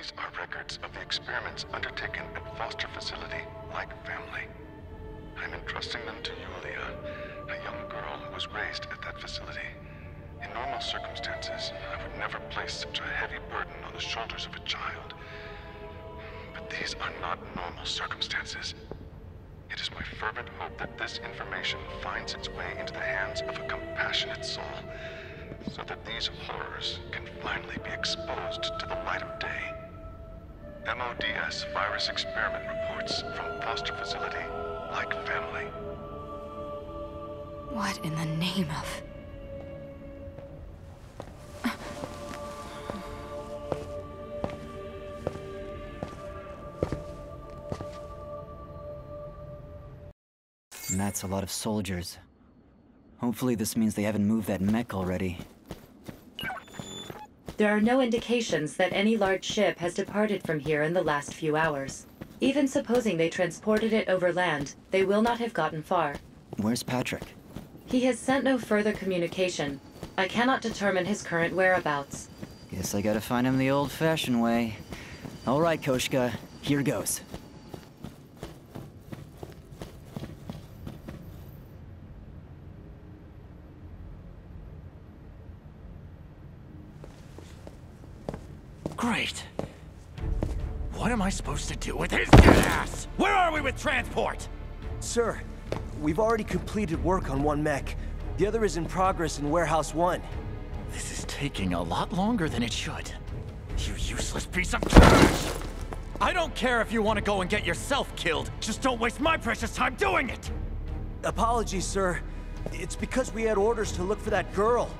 These are records of the experiments undertaken at foster facility Like Family. I'm entrusting them to Yulia, a young girl who was raised at that facility. In normal circumstances, I would never place such a heavy burden on the shoulders of a child. But these are not normal circumstances. It is my fervent hope that this information finds its way into the hands of a compassionate soul, so that these horrors can finally be exposed to the light of day. MODS virus experiment reports from foster facility Like Family. What in the name of... That's a lot of soldiers. Hopefully this means they haven't moved that mech already. There are no indications that any large ship has departed from here in the last few hours. Even supposing they transported it over land, they will not have gotten far. Where's Patrick? He has sent no further communication. I cannot determine his current whereabouts. Guess I gotta find him the old-fashioned way. All right, Koshka, here goes. Great. What am I supposed to do with his dead ass? Where are we with transport? Sir, we've already completed work on one mech. The other is in progress in Warehouse 1. This is taking a lot longer than it should. You useless piece of trash! I don't care if you want to go and get yourself killed. Just don't waste my precious time doing it! Apologies, sir. It's because we had orders to look for that girl.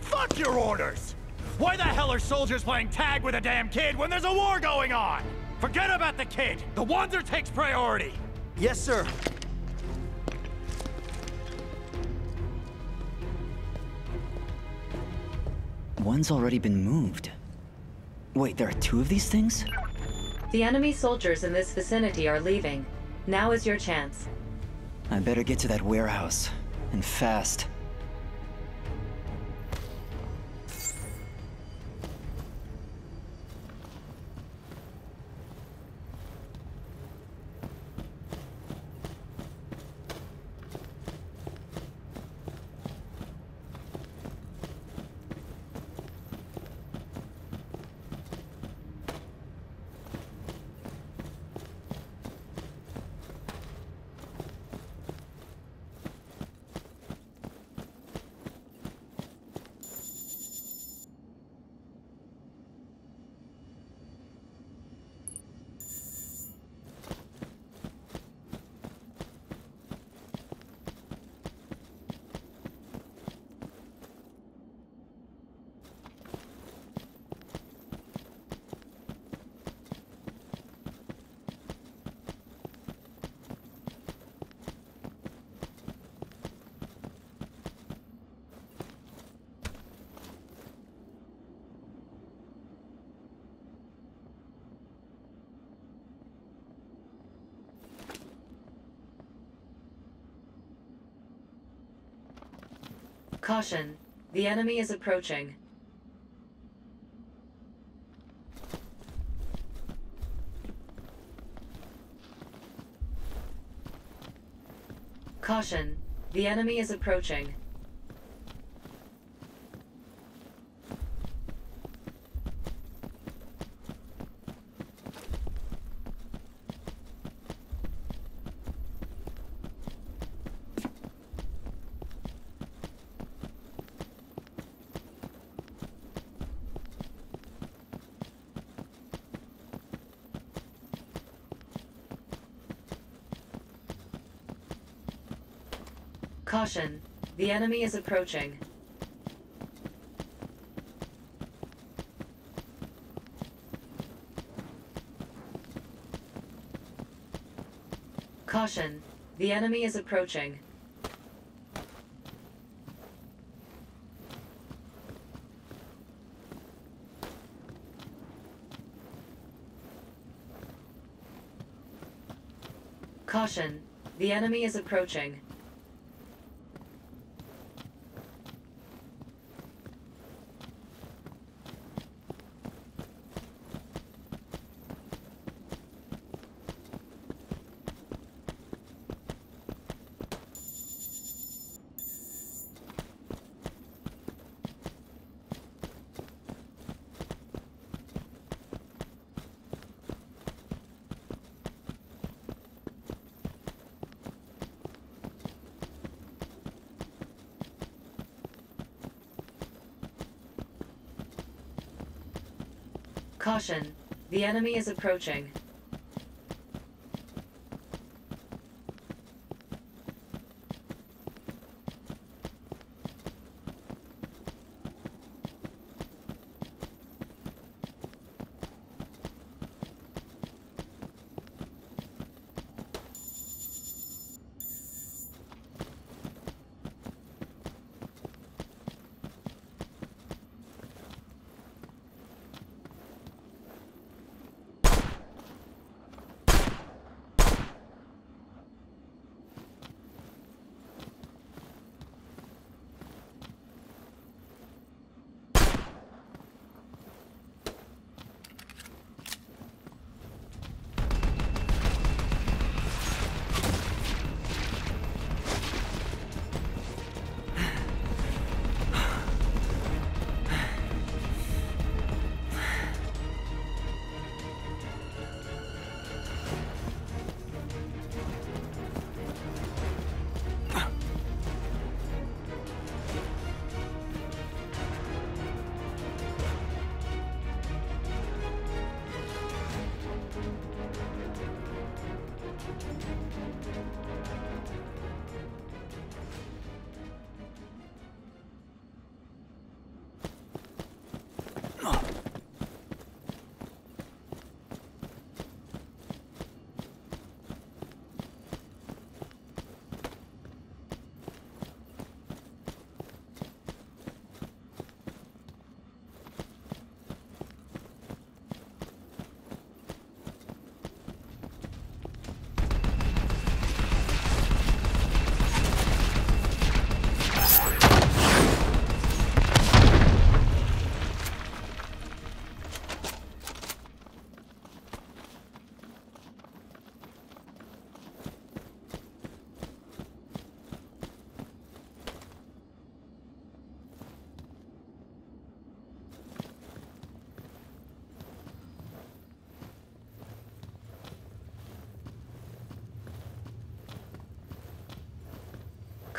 Fuck your orders! Why the hell are soldiers playing tag with a damn kid when there's a war going on? Forget about the kid! The Wanzer takes priority! Yes, sir. One's already been moved. Wait, there are two of these things? The enemy soldiers in this vicinity are leaving. Now is your chance. I better get to that warehouse. And fast. Caution. The enemy is approaching. Caution. The enemy is approaching. Caution. The enemy is approaching. Caution. The enemy is approaching. Caution. The enemy is approaching. Caution. The enemy is approaching.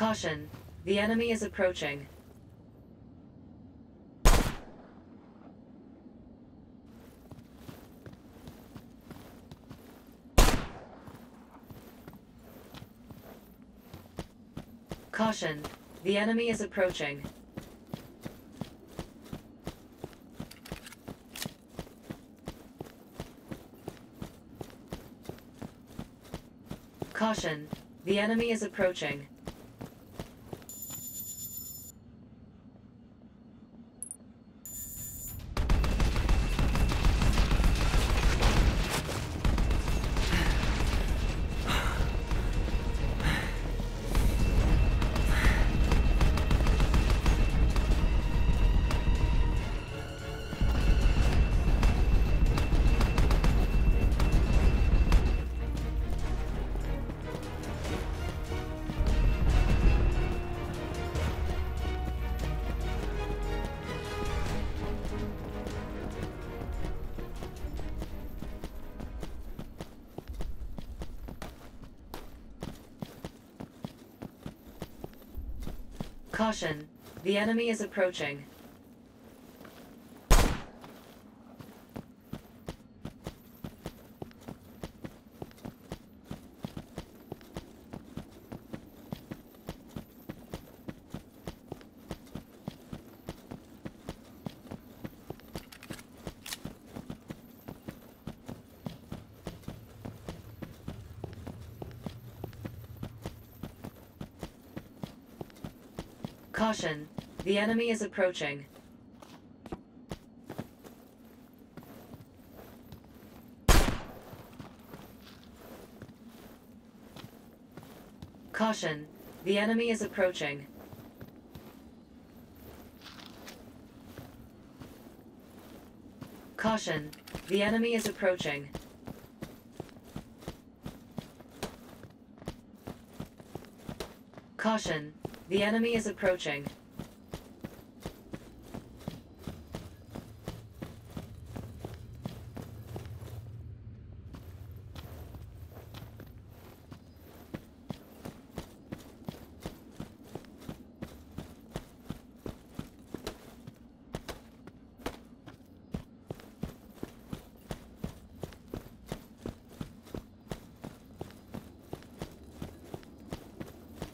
Caution. The enemy is approaching. Caution. The enemy is approaching. Caution. The enemy is approaching. Caution. The enemy is approaching. Caution. The enemy is approaching. Caution. The enemy is approaching. Caution. The enemy is approaching. Caution. The enemy is approaching.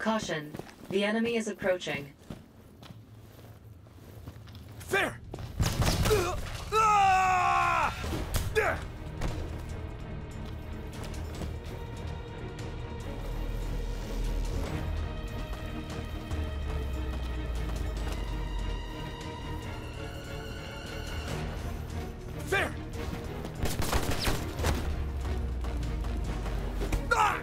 Caution. The enemy is approaching. There! Ah! There! Ah!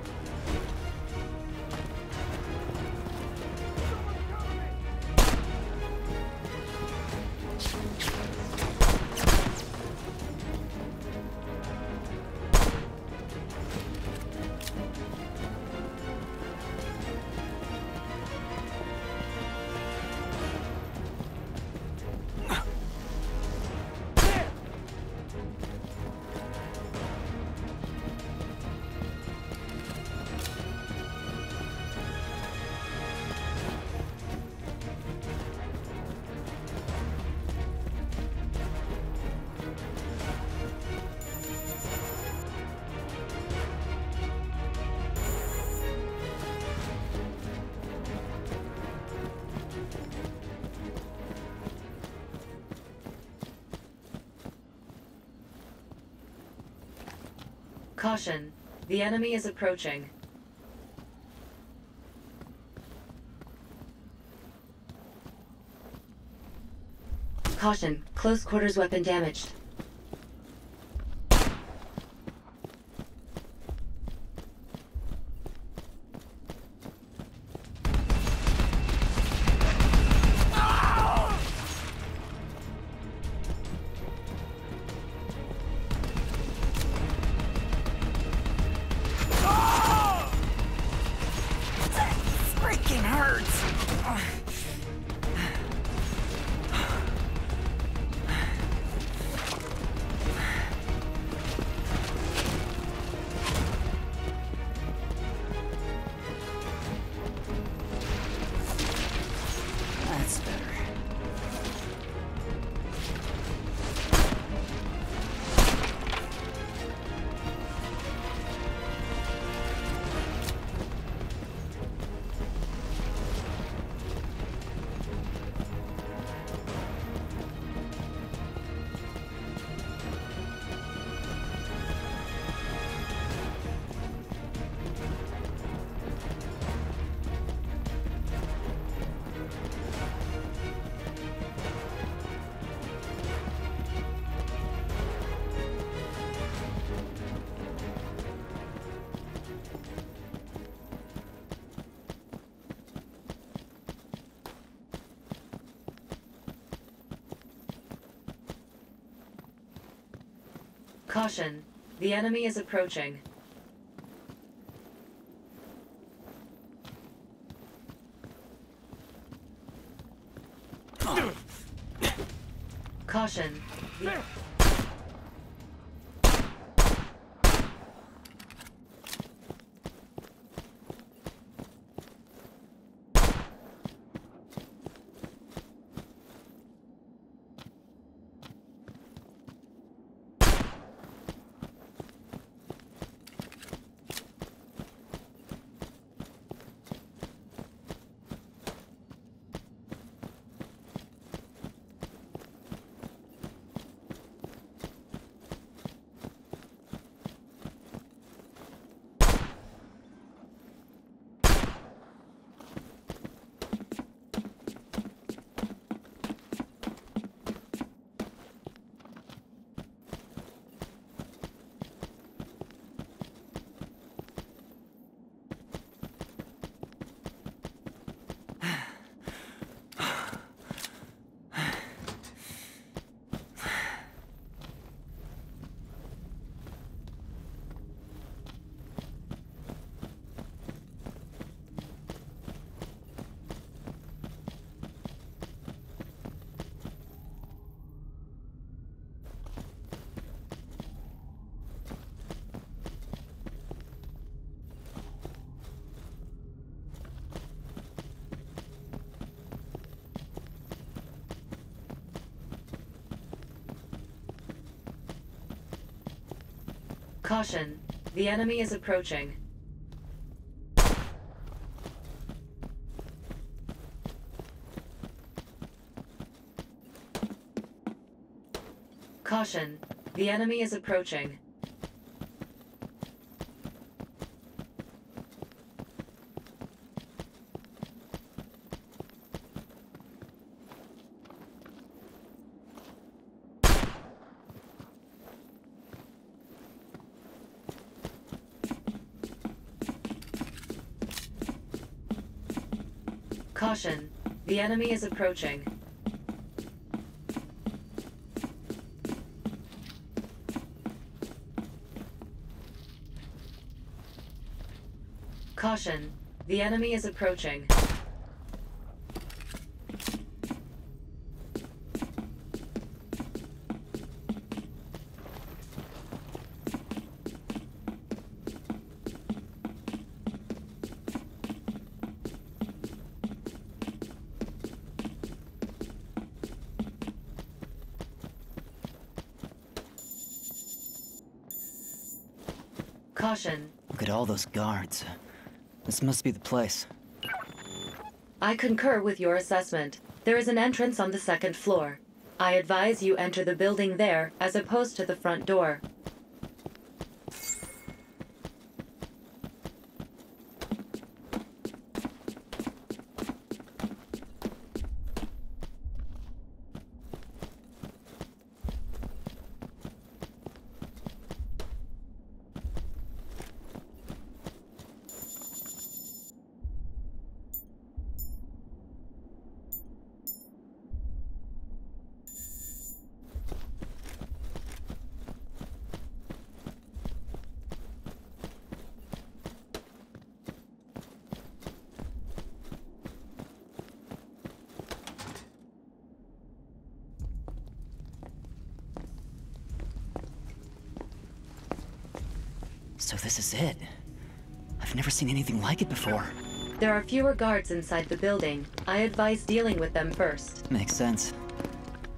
Caution. The enemy is approaching. Caution. Close quarters weapon damaged. Freaking hurts! That's better. Caution. The enemy is approaching. Caution. Caution. The enemy is approaching. Caution. The enemy is approaching. Caution. The enemy is approaching. Caution. The enemy is approaching. Caution. Look at all those guards. This must be the place. I concur with your assessment. There is an entrance on the second floor. I advise you enter the building there as opposed to the front door. So this is it. I've never seen anything like it before. There are fewer guards inside the building. I advise dealing with them first. Makes sense.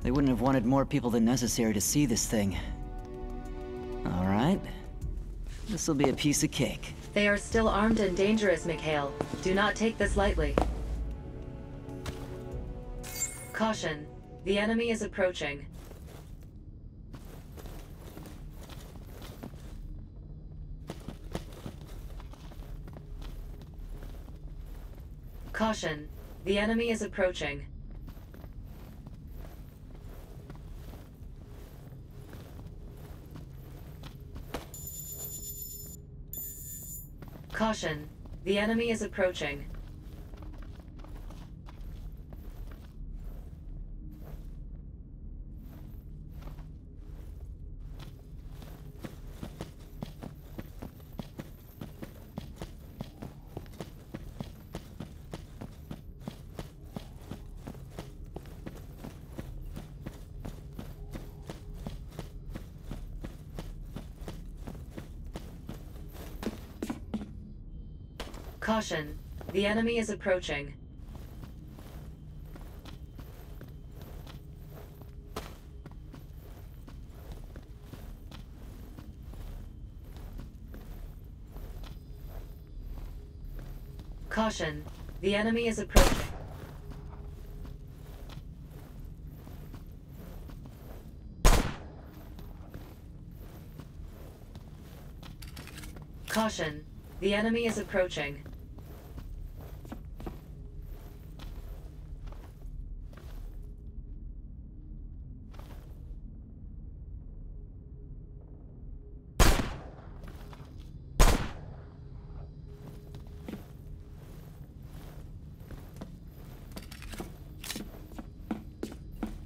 They wouldn't have wanted more people than necessary to see this thing. Alright. This'll be a piece of cake. They are still armed and dangerous, Mikhail. Do not take this lightly. Caution. The enemy is approaching. Caution. The enemy is approaching. Caution. The enemy is approaching. Caution. The enemy is approaching. Caution. The enemy is approaching. Caution. The enemy is approaching.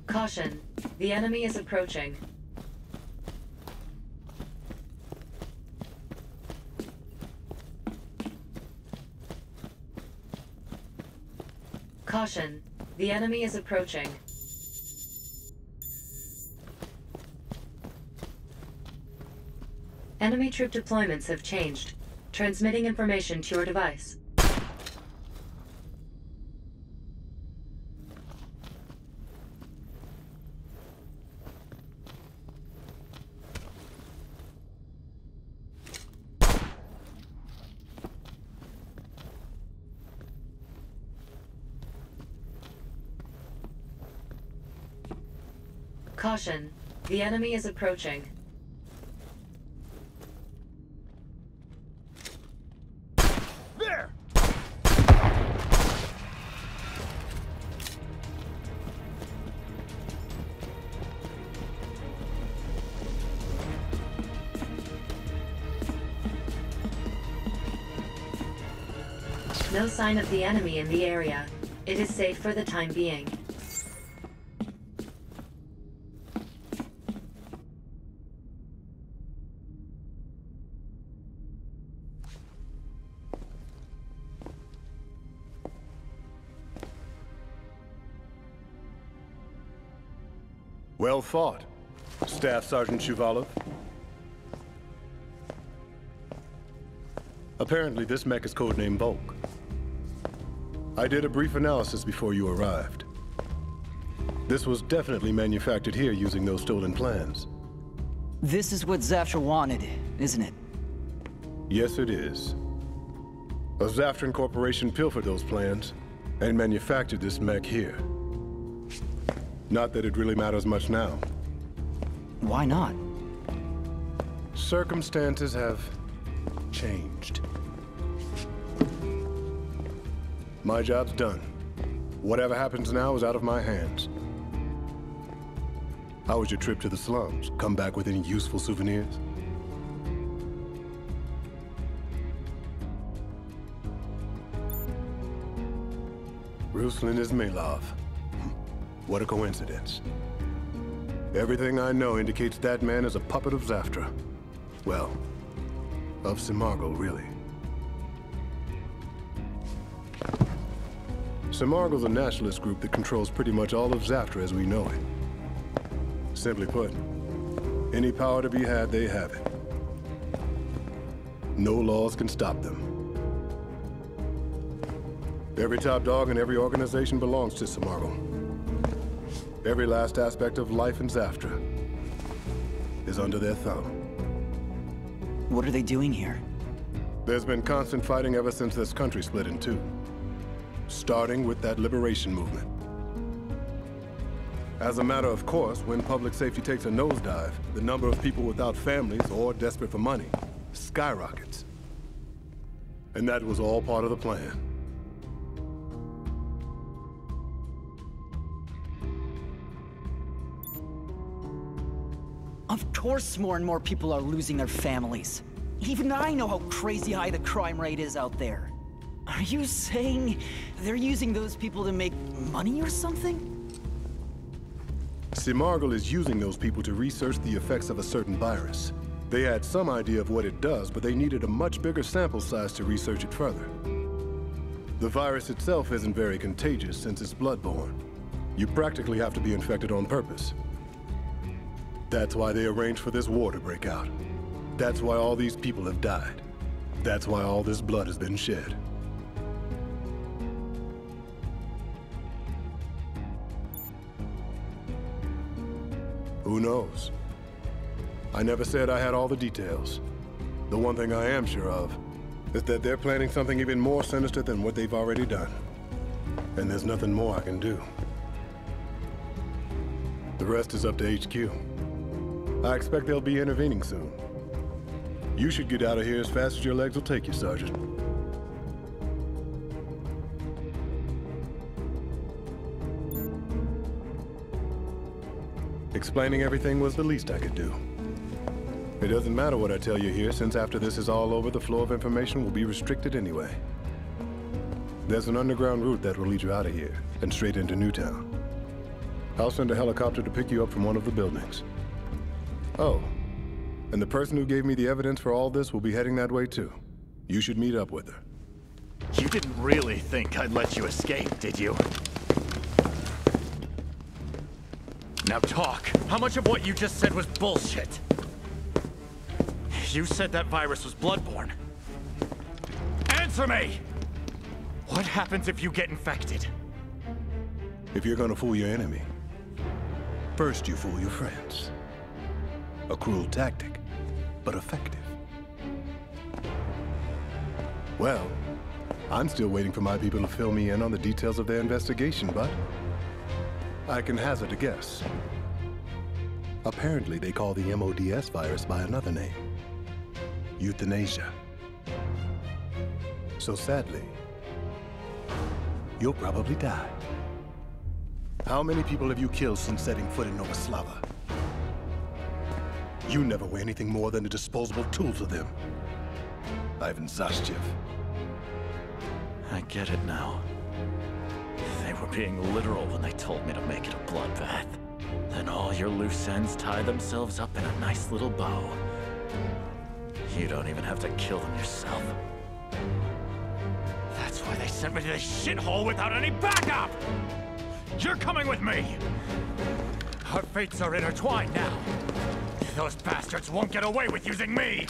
Caution. The enemy is approaching. Caution. The enemy is approaching. Enemy troop deployments have changed. Transmitting information to your device. Caution. The enemy is approaching. There! No sign of the enemy in the area. It is safe for the time being. Well fought, Staff Sergeant Shuvalov. Apparently this mech is codenamed Volk. I did a brief analysis before you arrived. This was definitely manufactured here using those stolen plans. This is what Zaftra wanted, isn't it? Yes, it is. A Zaftran corporation pilfered those plans and manufactured this mech here. Not that it really matters much now. Why not? Circumstances have changed. My job's done. Whatever happens now is out of my hands. How was your trip to the slums? Come back with any useful souvenirs? Ruslan Ismailov. What a coincidence. Everything I know indicates that man is a puppet of Zaftra. Well, of Simargl, really. Simargl's a nationalist group that controls pretty much all of Zaftra as we know it. Simply put, any power to be had, they have it. No laws can stop them. Every top dog in every organization belongs to Simargl. Every last aspect of life in Zaftra is under their thumb. What are they doing here? There's been constant fighting ever since this country split in two. Starting with that liberation movement. As a matter of course, when public safety takes a nosedive, the number of people without families or desperate for money skyrockets. And that was all part of the plan. Of course more and more people are losing their families. Even I know how crazy high the crime rate is out there. Are you saying they're using those people to make money or something? Simargl is using those people to research the effects of a certain virus. They had some idea of what it does, but they needed a much bigger sample size to research it further. The virus itself isn't very contagious since it's bloodborne. You practically have to be infected on purpose. That's why they arranged for this war to break out. That's why all these people have died. That's why all this blood has been shed. Who knows? I never said I had all the details. The one thing I am sure of is that they're planning something even more sinister than what they've already done. And there's nothing more I can do. The rest is up to HQ. I expect they'll be intervening soon. You should get out of here as fast as your legs will take you, Sergeant. Explaining everything was the least I could do. It doesn't matter what I tell you here, since after this is all over, the flow of information will be restricted anyway. There's an underground route that will lead you out of here, and straight into Newtown. I'll send a helicopter to pick you up from one of the buildings. Oh, and the person who gave me the evidence for all this will be heading that way too. You should meet up with her. You didn't really think I'd let you escape, did you? Now talk. How much of what you just said was bullshit? You said that virus was bloodborne. Answer me! What happens if you get infected? If you're gonna fool your enemy, first you fool your friends. A cruel tactic, but effective. Well, I'm still waiting for my people to fill me in on the details of their investigation, but I can hazard a guess. Apparently, they call the MODS virus by another name. Euthanasia. So sadly, you'll probably die. How many people have you killed since setting foot in Nova Slava? You never were anything more than a disposable tool to them. Ivan Zaschev. I get it now. They were being literal when they told me to make it a bloodbath. Then all your loose ends tie themselves up in a nice little bow. You don't even have to kill them yourself. That's why they sent me to this shithole without any backup! You're coming with me! Our fates are intertwined now. Those bastards won't get away with using me!